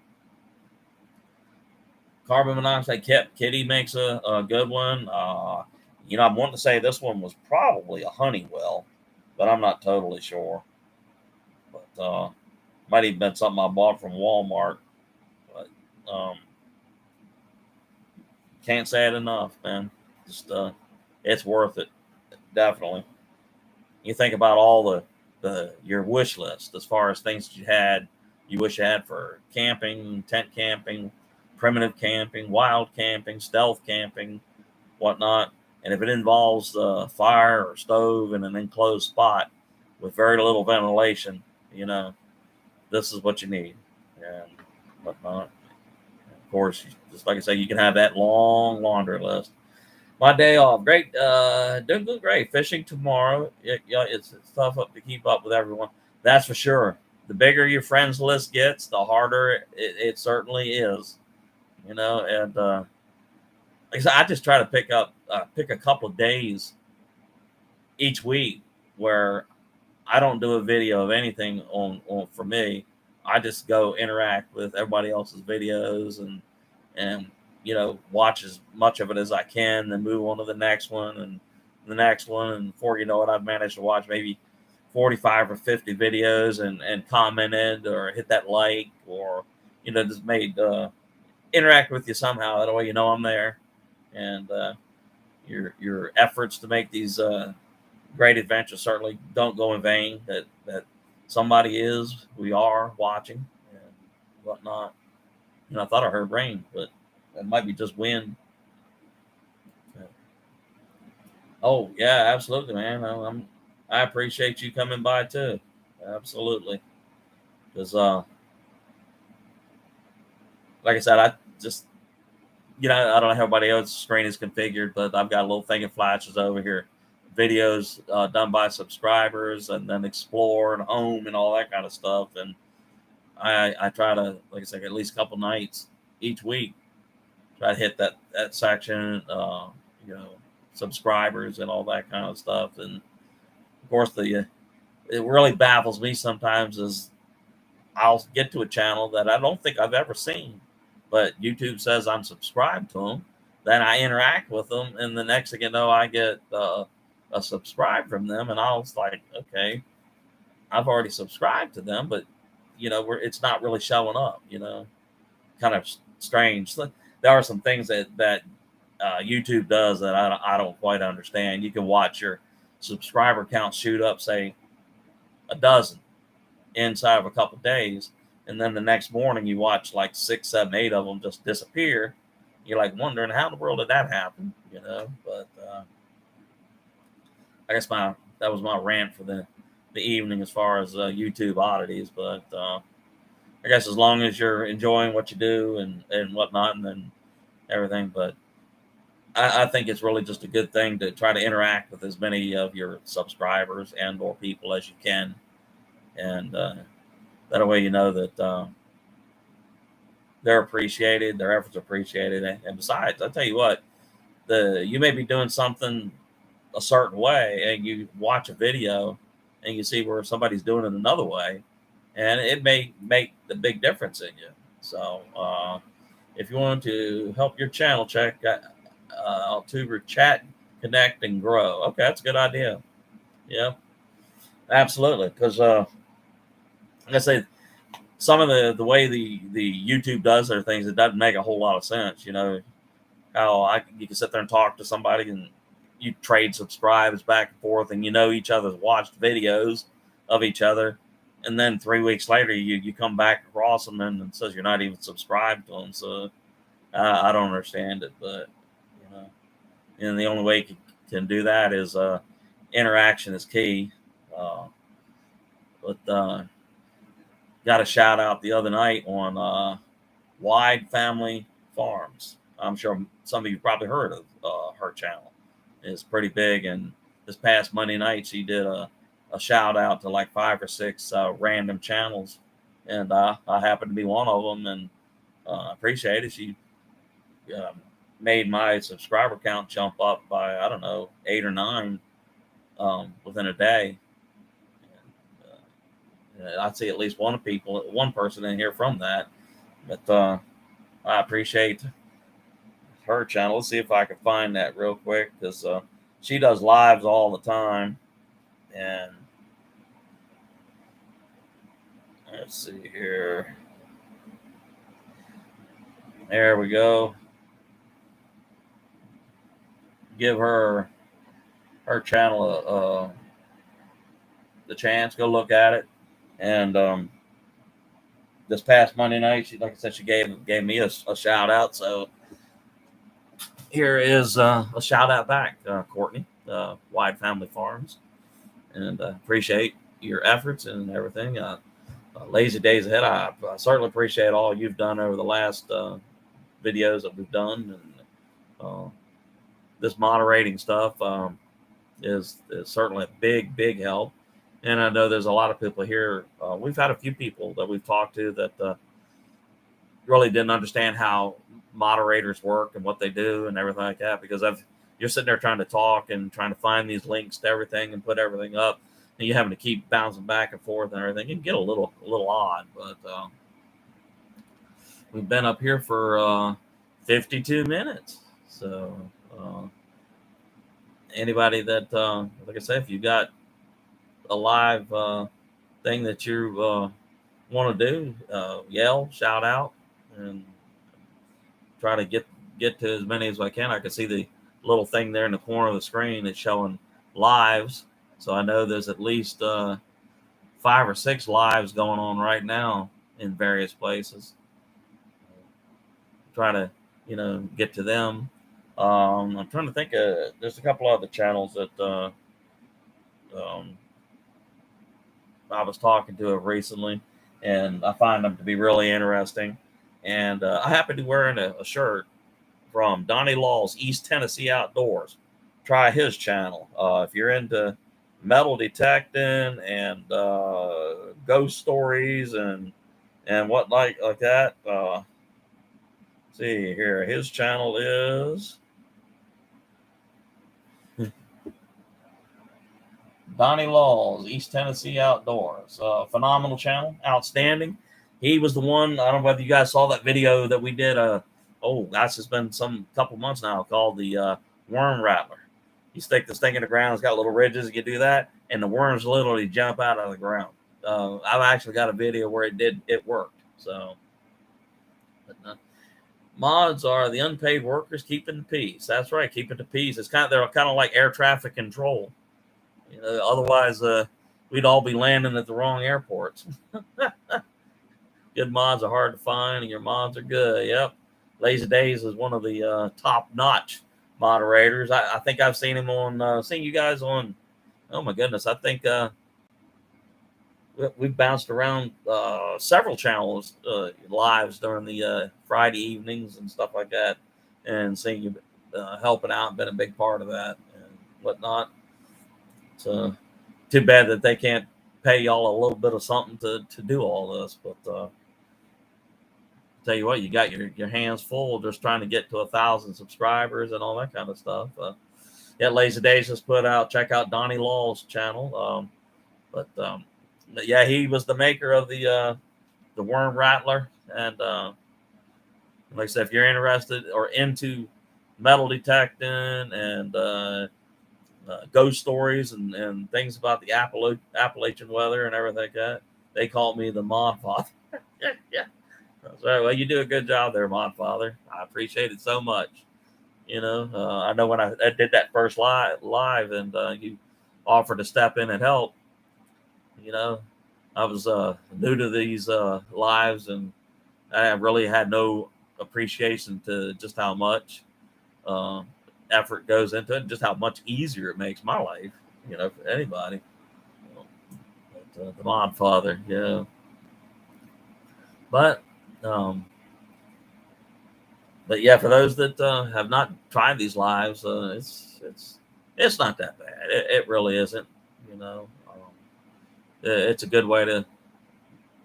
S1: Carbon monoxide kitty makes a good one. I'm wanting to say this one was probably a Honeywell, but I'm not totally sure. But might even been something I bought from Walmart. But can't say it enough, man. Just it's worth it, definitely. You think about all the your wish list as far as things you wish you had for camping, tent camping, primitive camping, wild camping, stealth camping, whatnot. And if it involves fire or stove in an enclosed spot with very little ventilation, this is what you need and whatnot. Of course, just like I say, you can have that long laundry list. My day off, great, doing great. Fishing tomorrow. It's tough up to keep up with everyone. That's for sure. The bigger your friends list gets, the harder it certainly is. And like I said, I just try to pick a couple of days each week where I don't do a video of anything on for me. I just go interact with everybody else's videos and watch as much of it as I can, then move on to the next one and the next one. And before you know it, I've managed to watch maybe 45 or 50 videos and commented or hit that like or, just made interact with you somehow. That way, I'm there. And your efforts to make these great adventures certainly don't go in vain. That we are watching and whatnot. I thought I heard rain, but it might be just wind. Oh yeah, absolutely, man. I appreciate you coming by too. Absolutely, because like I said, I just I don't know how everybody else's screen is configured, but I've got a little thing that flashes over here, videos done by subscribers, and then explore and home and all that kind of stuff. And I try to, like I said, at least a couple nights each week, try to hit that section, subscribers and all that kind of stuff. And of course, it really baffles me sometimes is I'll get to a channel that I don't think I've ever seen, but YouTube says I'm subscribed to them. Then I interact with them, and the next thing you know, I get a subscribe from them, and I was like, okay, I've already subscribed to them, but it's not really showing up. Kind of strange. There are some things that YouTube does that I don't quite understand. You can watch your subscriber count shoot up, say a dozen inside of a couple of days, and then the next morning you watch like 6, 7, 8 of them just disappear. You're like wondering how in the world did that happen, But I guess that was my rant for the evening as far as YouTube oddities. But I guess as long as you're enjoying what you do and whatnot, and then everything, but I think it's really just a good thing to try to interact with as many of your subscribers and or people as you can, and that way that they're appreciated, their efforts are appreciated, and besides, I tell you what, you may be doing something a certain way, and you watch a video, and you see where somebody's doing it another way, and it may make the big difference in you. So if you want to help your channel, check Altuber Chat, Connect, and Grow. Okay, that's a good idea. Yeah, absolutely. Because like I say, some of the way the YouTube does their things, it doesn't make a whole lot of sense. You know how you can sit there and talk to somebody and you trade subscribes back and forth, and you know each other's watched videos of each other, and then 3 weeks later you come back across them and it says you're not even subscribed to them. So I don't understand it, but you know, and the only way you can do that is interaction is key. Uh, but got a shout out the other night on Wide Family Farms. I'm sure some of you probably heard of her channel. It's pretty big, and this past Monday night she did a shout out to like 5 or 6 random channels, and I happened to be one of them, and I appreciate it. She uh, made my subscriber count jump up by, I don't know, 8 or 9 within a day. I'd see at least one person in here from that. But I appreciate her channel. Let's see if I can find that real quick, because she does lives all the time. And let's see here. There we go. Give her channel the chance. Go look at it. And this past Monday night, like I said, she gave me a shout out. So here is a shout out back, Courtney, Wide Family Farms, and appreciate your efforts and everything. Lazy days ahead. I certainly appreciate all you've done over the last videos that we've done, and this moderating stuff is certainly a big help. And I know there's a lot of people here. We've had a few people that we've talked to that really didn't understand how moderators work and what they do and everything like that, because you're sitting there trying to talk and trying to find these links to everything and put everything up, and you're having to keep bouncing back and forth and everything. It can get a little odd, but we've been up here for 52 minutes. So anybody that, like I say, if you got a live thing that you want to do, yell, shout out, and try to get to as many as I can. I can see the little thing there in the corner of the screen that's showing lives, so I know there's at least 5 or 6 lives going on right now in various places. Try to get to them. I'm trying to think. There's a couple other channels that I was talking to recently, and I find them to be really interesting. And I happen to be wearing a shirt from Donnie Law's East Tennessee Outdoors. Try his channel. If you're into metal detecting and ghost stories and what like that, see here. His channel is Donnie Law's East Tennessee Outdoors. Phenomenal channel, outstanding. He was the one. I don't know whether you guys saw that video that we did. Gosh, it's been some couple months now, called the worm rattler. You stick this thing in the ground. It's got little ridges. You do that, and the worms literally jump out of the ground. I've actually got a video where it worked. So, mods are the unpaid workers keeping the peace. That's right, keeping the peace. They're kind of like air traffic control. Otherwise, we'd all be landing at the wrong airports. Good mods are hard to find, and your mods are good. Yep. Lazy Days is one of the top-notch moderators. I think I've seen him on, seen you guys on, oh my goodness, I think we've bounced around several channels lives during the Friday evenings and stuff like that, and seeing you helping out, been a big part of that and whatnot. So too bad that they can't pay y'all a little bit of something to do all this, but tell you what, you got your hands full just trying to get to 1,000 subscribers and all that kind of stuff. Lazy Days just put out, check out Donnie Law's channel. But yeah, he was the maker of the worm rattler, and like I said, if you're interested or into metal detecting and ghost stories and things about the Appalachian weather and everything like that, they call me the mod father. Yeah. So, well, you do a good job there, Mod Father. I appreciate it so much. I know when I did that first live and you offered to step in and help. You know, I was new to these lives, and I really had no appreciation to just how much uh, effort goes into it, and just how much easier it makes my life. For anybody. The Mod Father, yeah. But um, but yeah, for those that have not tried these lives, it's not that bad. It really isn't. It's a good way to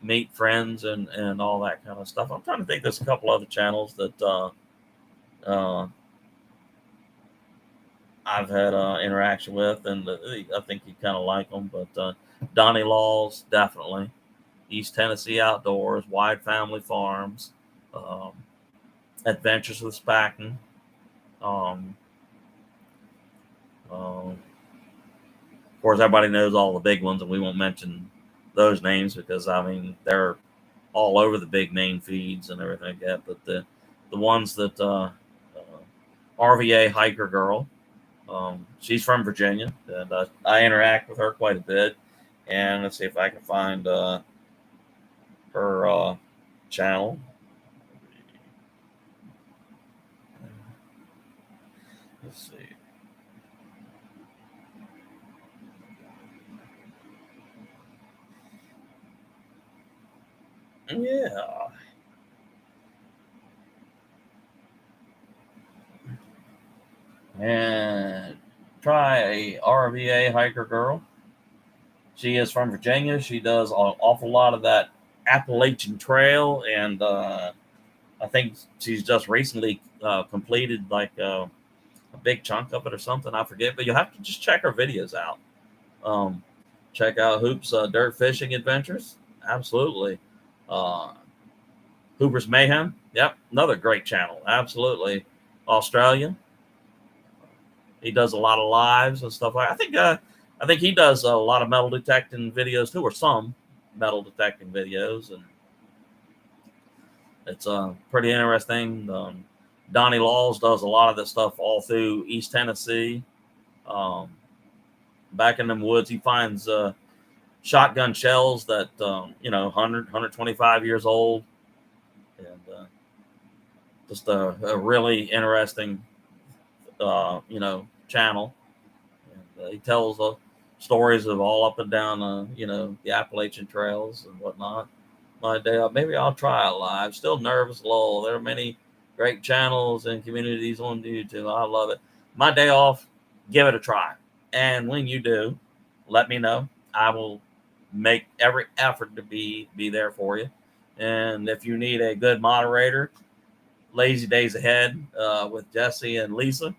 S1: meet friends and all that kind of stuff. I'm trying to think. There's a couple other channels that uh, I've had interaction with, and I think you kind of like them. But Donnie Laws, definitely. East Tennessee Outdoors, Wide Family Farms, um, Adventures with Spacken. Um, of course, everybody knows all the big ones, and we won't mention those names because I mean they're all over the big main feeds and everything like that. But the ones that RVA Hiker Girl, she's from Virginia, and I interact with her quite a bit. And let's see if I can find her channel. Let's see. Yeah. And try a RVA Hiker Girl. She is from Virginia. She does an awful lot of that Appalachian Trail, and I think she's just recently completed like a big chunk of it or something. I forget, but you'll have to just check her videos out. Um, check out Hoop's Dirt Fishing Adventures. Absolutely. Uh, Hooper's Mayhem. Yep, another great channel. Absolutely. Australian. He does a lot of lives and stuff like. I think he does a lot of metal detecting videos too, or some metal detecting videos, and it's pretty interesting. Donnie Laws does a lot of this stuff all through East Tennessee. Um, Back in them woods, he finds shotgun shells that 100 years old, and just a really interesting channel. And he tells stories of all up and down the Appalachian trails and whatnot. My day, maybe I'll try it live. Still nervous, lol. There are many great channels and communities on YouTube. I love it. My day off, give it a try. And when you do, let me know. I will make every effort to be there for you. And if you need a good moderator, lazy days ahead with Jesse and Lisa,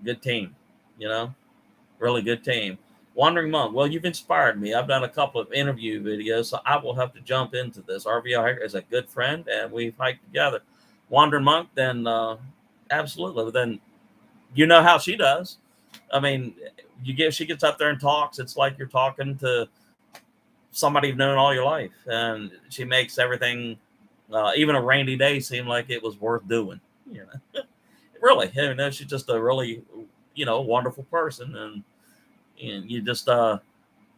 S1: good team. You know, really good team. Wandering Monk. Well, you've inspired me. I've done a couple of interview videos, so I will have to jump into this. RVR Hiker is a good friend, and we've hiked together. Wandering Monk, then absolutely. But then you know how she does. I mean, she gets up there and talks. It's like you're talking to somebody you've known all your life, and she makes everything, even a rainy day, seem like it was worth doing. You know, really. She's just a really, wonderful person, and you just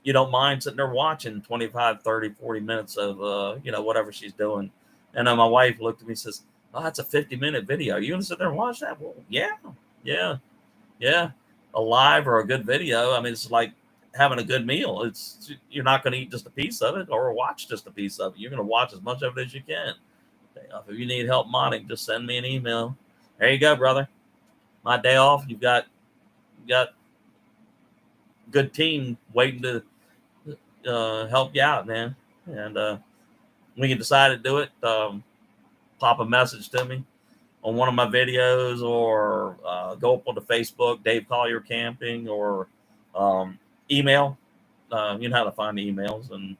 S1: you don't mind sitting there watching 25, 30, 40 minutes of whatever she's doing. And then my wife looked at me and says, "Oh, that's a 50-minute video. Are you gonna sit there and watch that?" Well, yeah. A live or a good video. I mean, it's like having a good meal. You're not gonna eat just a piece of it or watch just a piece of it. You're gonna watch as much of it as you can. If you need help modding, just send me an email. There you go, brother. My day off. You got good team waiting to help you out, man. And when you decide to do it, pop a message to me on one of my videos, or go up on the Facebook, Dave Collier Camping, or email. You know how to find the emails, and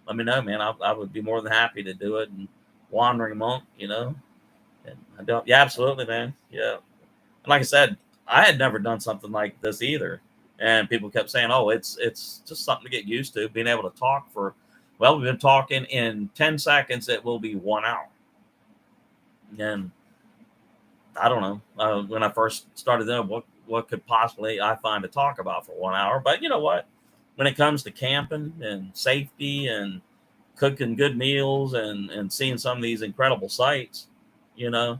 S1: let me know, man. I would be more than happy to do it. And Wandering Monk, and I don't. Yeah, absolutely, man. Yeah, and like I said, I had never done something like this either, and people kept saying, "Oh, it's just something to get used to." Being able to talk for Well, we've been talking. In 10 seconds, it will be 1 hour. And I don't know. When I first started doing what could possibly I find to talk about for 1 hour? But you know what? When it comes to camping and safety and cooking good meals and seeing some of these incredible sights, you know,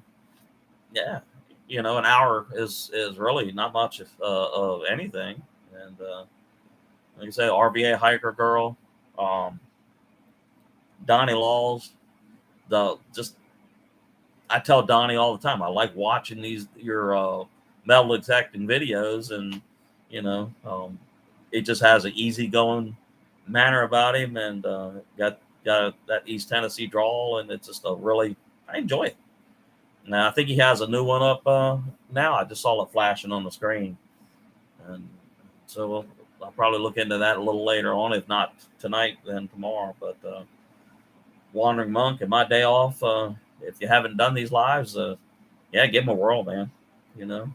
S1: yeah, an hour is really not much of anything. And like I said, RVA hiker girl, um, Donnie Laws, the just I tell Donnie all the time, I like watching your metal detecting videos, and you know, it just has an easygoing manner about him, and got that East Tennessee drawl, and it's just a really I enjoy it. Now I think he has a new one up now. I just saw it flashing on the screen, and so I'll probably look into that a little later on. If not tonight, then tomorrow. But Wandering Monk and my day off. If you haven't done these lives, yeah, give them a whirl, man. You know,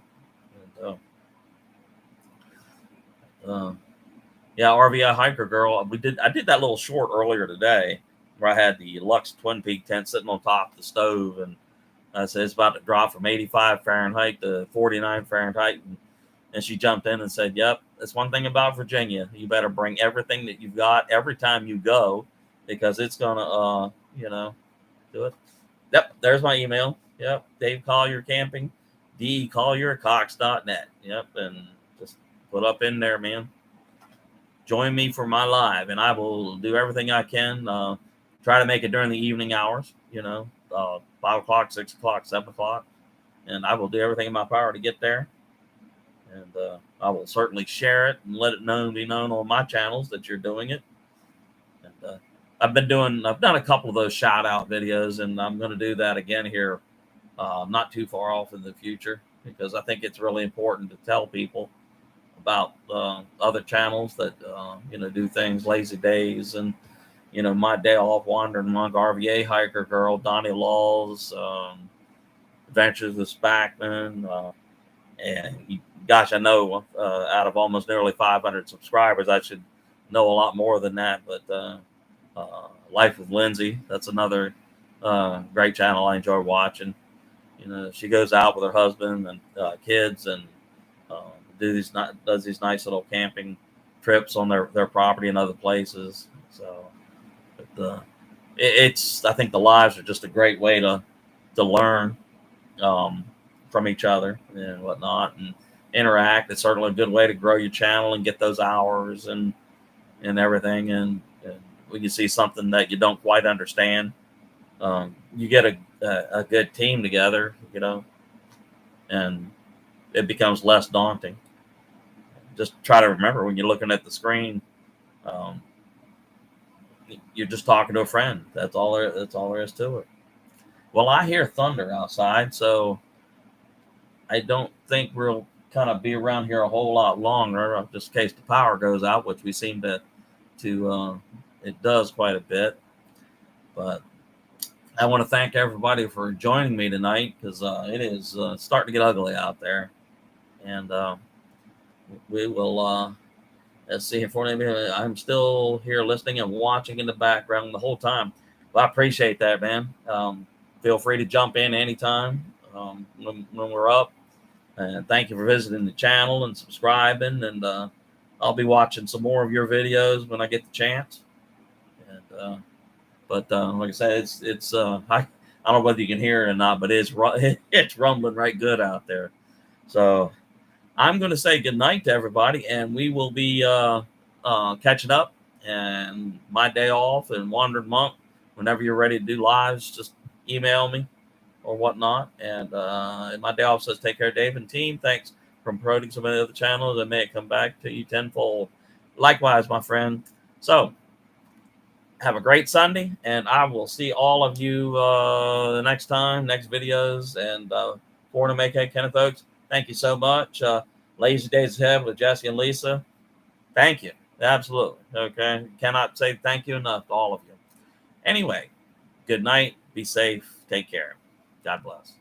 S1: and, yeah, RVI hiker girl. I did that little short earlier today where I had the Lux Twin Peak tent sitting on top of the stove, and I said it's about to drop from 85 Fahrenheit to 49 Fahrenheit, and she jumped in and said, "Yep, that's one thing about Virginia. You better bring everything that you've got every time you go, because it's gonna, do it." Yep, there's my email. Yep, Dave Collier Camping, dcolliercox.net. Yep, and just put up in there, man. Join me for my live, and I will do everything I can. Try to make it during the evening hours, 5 o'clock, 6 o'clock, 7 o'clock, and I will do everything in my power to get there. And I will certainly share it and let it be known on my channels that you're doing it. And I've done a couple of those shout out videos, and I'm going to do that again here, not too far off in the future, because I think it's really important to tell people about other channels that do things, Lazy Days, and my day off, Wandering Monk, RVA hiker girl, Donnie Laws, Adventures with Spackman, and gosh, I know out of almost nearly 500 subscribers, I should know a lot more than that. But Life with Lindsay, that's another great channel I enjoy watching. She goes out with her husband and kids, and does these nice little camping trips on their property and other places. So, it's I think the lives are just a great way to learn from each other and whatnot, and interact. It's certainly a good way to grow your channel and get those hours and everything. And when you see something that you don't quite understand, you get a good team together, and it becomes less daunting. Just try to remember when you're looking at the screen, you're just talking to a friend. That's all there is to it. Well, I hear thunder outside, so I don't think we'll kind of be around here a whole lot longer, just in case the power goes out, which we seem to it does quite a bit. But I want to thank everybody for joining me tonight, because it is starting to get ugly out there, and we will. Let's see, I'm still here listening and watching in the background the whole time. Well, I appreciate that, man. Feel free to jump in anytime when we're up. And thank you for visiting the channel and subscribing. And I'll be watching some more of your videos when I get the chance. And but like I said, it's I don't know whether you can hear it or not, but it's rumbling right good out there. So I'm going to say good night to everybody, and we will be catching up. And my day off and Wandering Monk, whenever you're ready to do lives, just email me or whatnot. And my day off says, take care, Dave and team. Thanks for promoting some of the other channels, and may it come back to you tenfold. Likewise, my friend. So have a great Sunday, and I will see all of you the next videos. And for to make Kenneth Oakes, thank you so much. Lazy Days Ahead with Jesse and Lisa. Thank you. Absolutely. Okay. Cannot say thank you enough to all of you. Anyway, good night. Be safe. Take care. God bless.